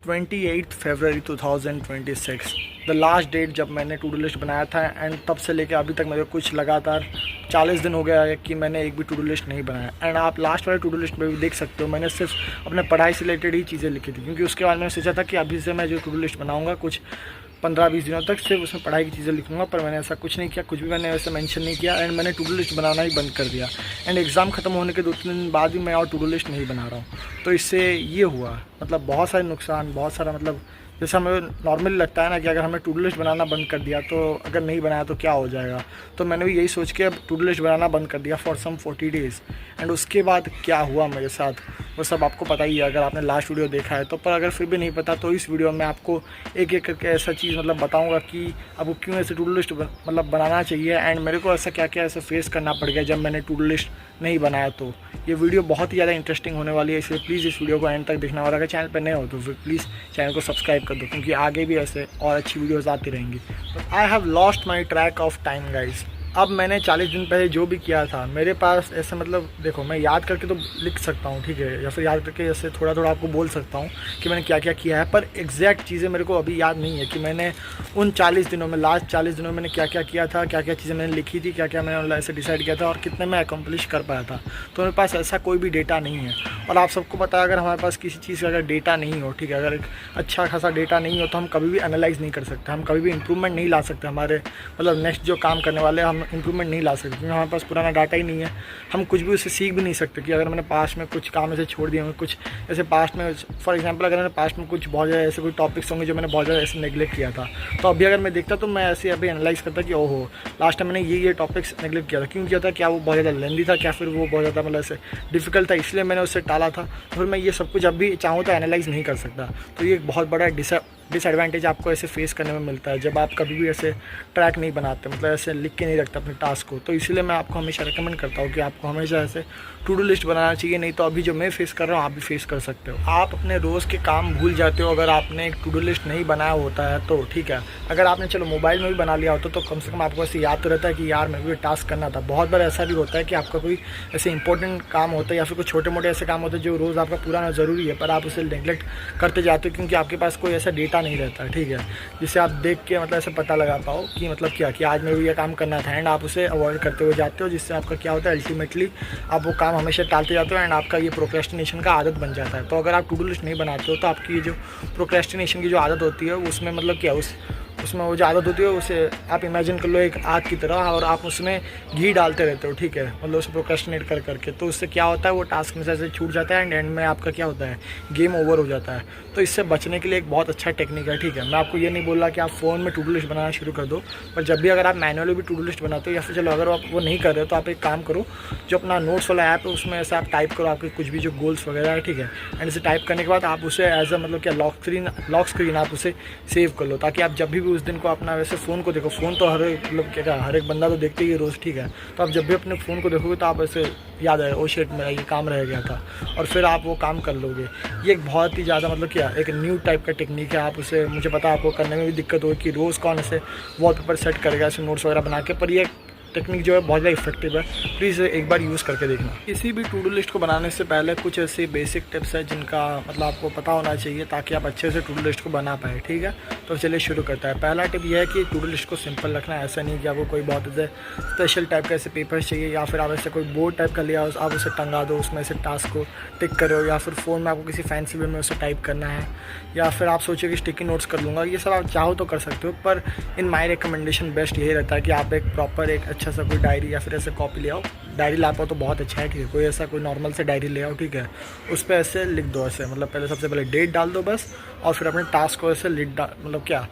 28 February 2026 the last date जब मैंने to do list बनाया था। एंड तब से लेके अभी तक मेरे को कुछ लगातार 40 दिन हो गया है कि मैंने एक भी टू डू लिस्ट नहीं बनाया। एंड आप लास्ट वाले टू डू लिस्ट में भी देख सकते हो, मैंने सिर्फ अपने पढ़ाई से रिलेटेड ही चीज़ें लिखी थी, क्योंकि उसके बाद मैंने सोचा था कि अभी से मैं जो टू डू लिस्ट बनाऊँगा कुछ 15-20 दिनों तक सिर्फ उसमें पढ़ाई की चीज़ें लिखूंगा। पर मैंने ऐसा कुछ नहीं किया, कुछ भी मैंने वैसे मेंशन नहीं किया। एंड मैंने टू डू लिस्ट बनाना ही बंद कर दिया। एंड एग्ज़ाम ख़त्म होने के 2-3 दिन बाद भी मैं और टू डू लिस्ट नहीं बना रहा हूँ। तो इससे ये हुआ मतलब बहुत सारे नुकसान, बहुत सारा मतलब जैसे हमें नॉर्मली लगता है ना कि अगर हमें टू डू लिस्ट बनाना बंद कर दिया तो अगर नहीं बनाया तो क्या हो जाएगा। तो मैंने भी यही सोच के अब टू डू लिस्ट बनाना बंद कर दिया फॉर सम 40 डेज़। एंड उसके बाद क्या हुआ मेरे साथ वो सब आपको पता ही है अगर आपने लास्ट वीडियो देखा है तो। पर अगर फिर भी नहीं पता तो इस वीडियो में आपको एक एक करके ऐसा चीज़ मतलब बताऊंगा कि आपको क्यों ऐसे टू डू लिस्ट मतलब बनाना चाहिए। एंड मेरे को ऐसा क्या क्या ऐसा फेस करना पड़ गया जब मैंने टू डू लिस्ट नहीं बनाया। तो ये वीडियो बहुत ही ज़्यादा इंटरेस्टिंग होने वाली है, इसलिए प्लीज़ इस वीडियो को एंड तक देखना। और अगर चैनल पर नए हो तो फिर प्लीज़ चैनल को सब्सक्राइब कर दो, क्योंकि आगे भी ऐसे और अच्छी वीडियोज़ आती रहेंगी। But I have lost my track of time guys. अब मैंने 40 दिन पहले जो भी किया था मेरे पास ऐसे मतलब देखो मैं याद करके तो लिख सकता हूँ, ठीक है, या फिर याद करके ऐसे थोड़ा थोड़ा आपको बोल सकता हूँ कि मैंने क्या क्या किया है। पर एग्जैक्ट चीज़ें मेरे को अभी याद नहीं है कि मैंने उन 40 दिनों में लास्ट 40 दिनों में मैंने क्या क्या किया था, क्या क्या चीज़ें मैंने लिखी थी, क्या क्या मैंने मतलब ऐसे डिसाइड किया था और कितने मैं अकम्प्लिश कर पाया था। तो मेरे पास ऐसा कोई भी डेटा नहीं है। और आप सबको पता है अगर हमारे पास किसी चीज़ का अगर डेटा नहीं हो, ठीक है, अगर एक अच्छा खासा डेटा नहीं हो तो हम कभी भी एनालाइज़ नहीं कर सकते, हम कभी भी इंप्रूवमेंट नहीं ला सकते। हमारे मतलब नेक्स्ट जो काम करने वाले हम इंप्रूवमेंट नहीं ला सकते, क्योंकि हमारे पास पुराना डाटा ही नहीं है। हम कुछ भी उससे सीख भी नहीं सकते कि अगर मैंने पास्ट में कुछ काम ऐसे छोड़ दिए होंगे, कुछ ऐसे पास्ट में फॉर एग्जांपल अगर मैंने पास्ट में कुछ बहुत ज़्यादा ऐसे कोई टॉपिक्स होंगे जो मैंने बहुत ज़्यादा ऐसे नेगलेक्ट किया था, तो अभी अगर मैं देखता तो मैं ऐसे अभी एनालाइज़ करता कि ओहो लास्ट टाइम मैंने ये टॉपिक्स नेगलेक्ट किया था। क्यों किया था? क्या वो बहुत ज़्यादा लेंदी था, क्या फिर वो बहुत ज़्यादा मतलब ऐसे डिफिकल्ट था इसलिए मैंने उससे टाला था। तो फिर मैं ये सब कुछ अभी चाहूँ तो एनालाइज़ नहीं कर सकता। तो ये एक बहुत बड़ा डिसएडवांटेज आपको ऐसे फेस करने में मिलता है जब आप कभी भी ऐसे ट्रैक नहीं बनाते, मतलब ऐसे लिख के नहीं रखते अपने टास्क को। तो इसीलिए मैं आपको हमेशा रिकमेंड करता हूँ कि आपको हमेशा ऐसे टू डू लिस्ट बनाना चाहिए, नहीं तो अभी जो मैं फेस कर रहा हूँ आप भी फेस कर सकते हो। आप अपने रोज़ के काम भूल जाते हो अगर आपने एक टू डू लिस्ट नहीं बनाया होता है तो, ठीक है। अगर आपने चलो मोबाइल में भी बना लिया होता तो कम से कम आपको ऐसे याद तो रहता है कि यार मैं भी टास्क करना था। बहुत बार ऐसा भी होता है कि आपका कोई ऐसे इंपॉर्टेंट काम होता है या फिर कुछ छोटे मोटे ऐसे काम होते हैं जो रोज़ आपका पूरा ना ज़रूरी है, पर आप उसे नेगलेक्ट करते जाते हो क्योंकि आपके पास कोई ऐसा डेटा नहीं रहता है, ठीक है, जिससे आप देख के मतलब ऐसे पता लगा पाओ कि मतलब क्या कि आज मेरे को ये काम करना था। एंड आप उसे अवॉइड करते हुए जाते हो, जिससे आपका क्या होता है अल्टीमेटली आप वो काम हमेशा टालते जाते हो एंड आपका ये प्रोक्रेस्टिनेशन का आदत बन जाता है। तो अगर आप टू डू लिस्ट नहीं बनाते हो तो आपकी ये जो प्रोक्रेस्टिनेशन की जो आदत होती है उसमें मतलब क्या उसमें वो जो आदत होती है उसे आप इमेजिन कर लो एक आग की तरह, और आप उसमें घी डालते रहते हो, ठीक है, मतलब उसे प्रोक्रेस्टिनेट कर करके। तो उससे क्या होता है वो टास्क में से छूट जाता है एंड में आपका क्या होता है गेम ओवर हो जाता है। तो इससे बचने के लिए एक बहुत अच्छा टेक्निक है, ठीक है। मैं आपको ये नहीं बोल रहा कि आप फ़ोन में टू डू लिस्ट बनाना शुरू कर दो, पर जब भी अगर आप मैनुअली भी टू डू लिस्ट बनाते हो या फिर चलो अगर आप वो नहीं कर रहे हो तो आप एक काम करो, जो अपना नोट्स वाला ऐप है उसमें ऐसे आप टाइप करो आपके कुछ भी जो गोल्स वगैरह है, ठीक है। एंड इसे टाइप करने के बाद आप उसे एज अ मतलब क्या लॉक स्क्रीन आप उसे सेव कर लो, ताकि आप जब भी उस दिन को अपना वैसे फ़ोन को देखो, फ़ोन तो हर एक मतलब क्या हर एक बंदा तो देखते ही है रोज़, ठीक है। तो आप जब भी अपने फ़ोन को देखोगे तो आप ऐसे याद आए ओ शिट मेरा ये काम रह गया था, और फिर आप वो काम कर लोगे। ये एक बहुत ही ज़्यादा मतलब क्या एक न्यू टाइप का टेक्निक है। आप उसे मुझे पता है आपको करने में भी दिक्कत होगी कि रोज़ कौन ऐसे वॉलपेपर सेट करेगा ऐसे नोट्स वगैरह बना के, पर ये टेक्निक जो है बहुत ज़्यादा इफेक्टिव है। प्लीज़ एक बार यूज़ करके देखना। किसी भी टू डू लिस्ट को बनाने से पहले कुछ ऐसे बेसिक टिप्स है जिनका मतलब आपको पता होना चाहिए ताकि आप अच्छे से टू डू लिस्ट को बना पाए, ठीक है। तो चलिए शुरू करता है। पहला टिप यह है कि टू डू लिस्ट को सिंपल रखना है। ऐसा नहीं कि आपको कोई बहुत ऐसे स्पेशल टाइप का ऐसे पेपर चाहिए या फिर आप ऐसे कोई बोर्ड टाइप का लिया आप उसे टंगा दो, उसमें ऐसे टास्क को टिक करो, या फिर फ़ोन में आपको किसी फैंसी वे में उसे टाइप करना है, या फिर आप सोचिए कि स्टिकी नोट्स कर लूँगा। ये सब आप चाहो तो कर सकते हो, पर इन माई रिकमेंडेशन बेस्ट यही रहता है कि आप एक प्रॉपर एक अच्छा सा कोई डायरी या फिर ऐसे कॉपी ले आओ। डायरी ला पाओ तो बहुत अच्छा है, ठीक है। कोई ऐसा कोई नॉर्मल से डायरी ले आओ, ठीक है। उस पर ऐसे लिख दो ऐसे मतलब पहले सबसे पहले डेट डाल दो बस, और फिर अपने टास्क को ऐसे मतलब क्या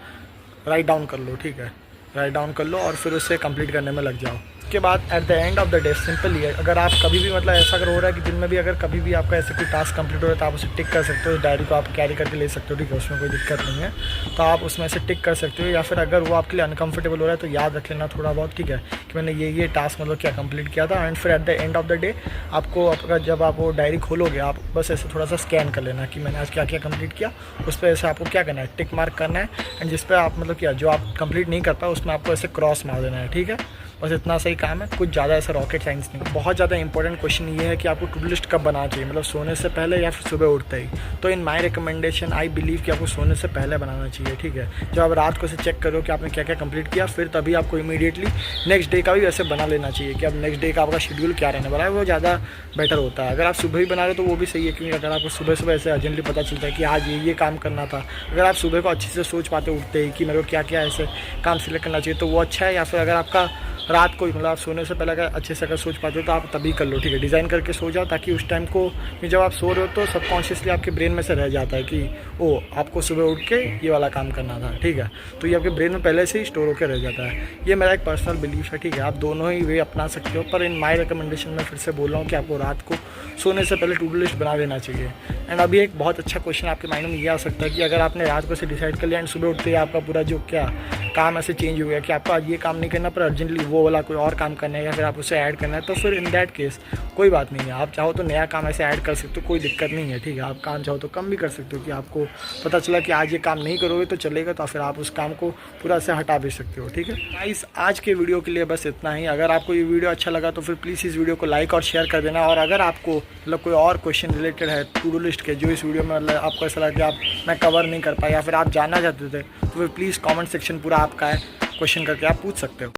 राइट डाउन कर लो, ठीक है, राइट डाउन कर लो और फिर उसे कंप्लीट करने में लग जाओ। उसके बाद at the end of the day simple ये, अगर आप कभी भी मतलब ऐसा अगर हो रहा है कि दिन में भी अगर कभी भी आपका ऐसे कोई टास्क कंप्लीट हो रहा है तो आप उसे टिक कर सकते हो। इस डायरी को आप कैरी करके ले सकते हो, ठीक है, उसमें कोई दिक्कत नहीं है। तो आप उसमें से टिक कर सकते हो, या फिर अगर वो आपके लिए अनकंफर्टेबल हो रहा है तो याद रख लेना थोड़ा बहुत, ठीक है, कि मैंने ये टास्क मतलब क्या कंप्लीट किया था। एंड फिर at the end of the day आपको आपका जब आप वो डायरी खोलोगे आप बस ऐसे थोड़ा सा स्कैन कर लेना कि मैंने आज क्या क्या कंप्लीट किया। उस पर ऐसे आपको क्या करना है टिक मार्क करना है, एंड जिस पर आप मतलब क्या जो आप कंप्लीट नहीं कर पाए उसमें आपको ऐसे क्रॉस मार देना है, ठीक है। बस इतना सही काम है, कुछ ज़्यादा ऐसा रॉकेट साइंस नहीं। बहुत ज़्यादा इंपॉर्टेंट क्वेश्चन ये है कि आपको टू डू लिस्ट कब बनाना चाहिए, मतलब सोने से पहले या फिर सुबह उठते ही। तो इन माई रिकमेंडेशन आई बिलीव कि आपको सोने से पहले बनाना चाहिए, ठीक है। जब आप रात को से चेक करो कि आपने क्या क्या कंप्लीट किया, फिर तभी आपको इमीडिएटली नेक्स्ट डे का भी वैसे बना लेना चाहिए कि अब नेक्स्ट डे का आपका शेड्यूल क्या रहने वाला है, वो ज़्यादा बेटर होता है। अगर आप सुबह ही बना रहे हो तो वो भी सही है, क्योंकि अगर आपको सुबह सुबह ऐसे अर्जेंटली पता चलता है कि आज ये काम करना था, अगर आप सुबह को अच्छे से सोच पाते उठते ही कि मेरे को क्या क्या ऐसे काम सिलेक्ट करना चाहिए, तो वो अच्छा है। या फिर अगर आपका रात को मतलब आप सोने से पहले अगर अच्छे से अगर सोच पाते हो तो आप तभी कर लो, ठीक है। डिज़ाइन करके सो जाओ ताकि उस टाइम को जब आप सो रहे हो तो सबकॉन्शियसली आपके ब्रेन में से रह जाता है कि ओ आपको सुबह उठ के ये वाला काम करना था, ठीक है। तो ये आपके ब्रेन में पहले से ही स्टोर होकर रह जाता है। ये मेरा एक पर्सनल बिलीफ है, ठीक है। आप दोनों ही वे अपना सकते हो, पर इन माई रिकमेंडेशन में फिर से बोल रहा हूँ कि आपको रात को सोने से पहले टू डू लिस्ट बना लेना चाहिए। एंड अभी एक बहुत अच्छा क्वेश्चन आपके माइंड में ये आ सकता है कि अगर आपने रात को से डिसाइड कर लिया एंड सुबह उठते ही आपका पूरा जो क्या काम ऐसे चेंज हो गया कि आपको आज ये काम नहीं करना पर अर्जेंटली वो वाला कोई और काम करना है या फिर आप उसे ऐड करना है, तो फिर इन दैट केस कोई बात नहीं है। आप चाहो तो नया काम ऐसे ऐड कर सकते हो, कोई दिक्कत नहीं है, ठीक है। आप काम चाहो तो कम भी कर सकते हो कि आपको पता चला कि आज ये काम नहीं करोगे तो चलेगा, तो फिर आप उस काम को पूरा से हटा भी सकते हो, ठीक है। गाइस आज के वीडियो के लिए बस इतना ही। अगर आपको ये वीडियो अच्छा लगा तो फिर प्लीज़ इस वीडियो को लाइक और शेयर कर देना। और अगर आपको मतलब कोई और क्वेश्चन रिलेटेड है टू डू लिस्ट के जो इस वीडियो में मतलब आपको ऐसा लगा कि मैं कवर नहीं कर पाया या फिर आप जानना चाहते थे, तो फिर प्लीज़ कॉमेंट सेक्शन पूरा आपका है, क्वेश्चन करके आप पूछ सकते हो।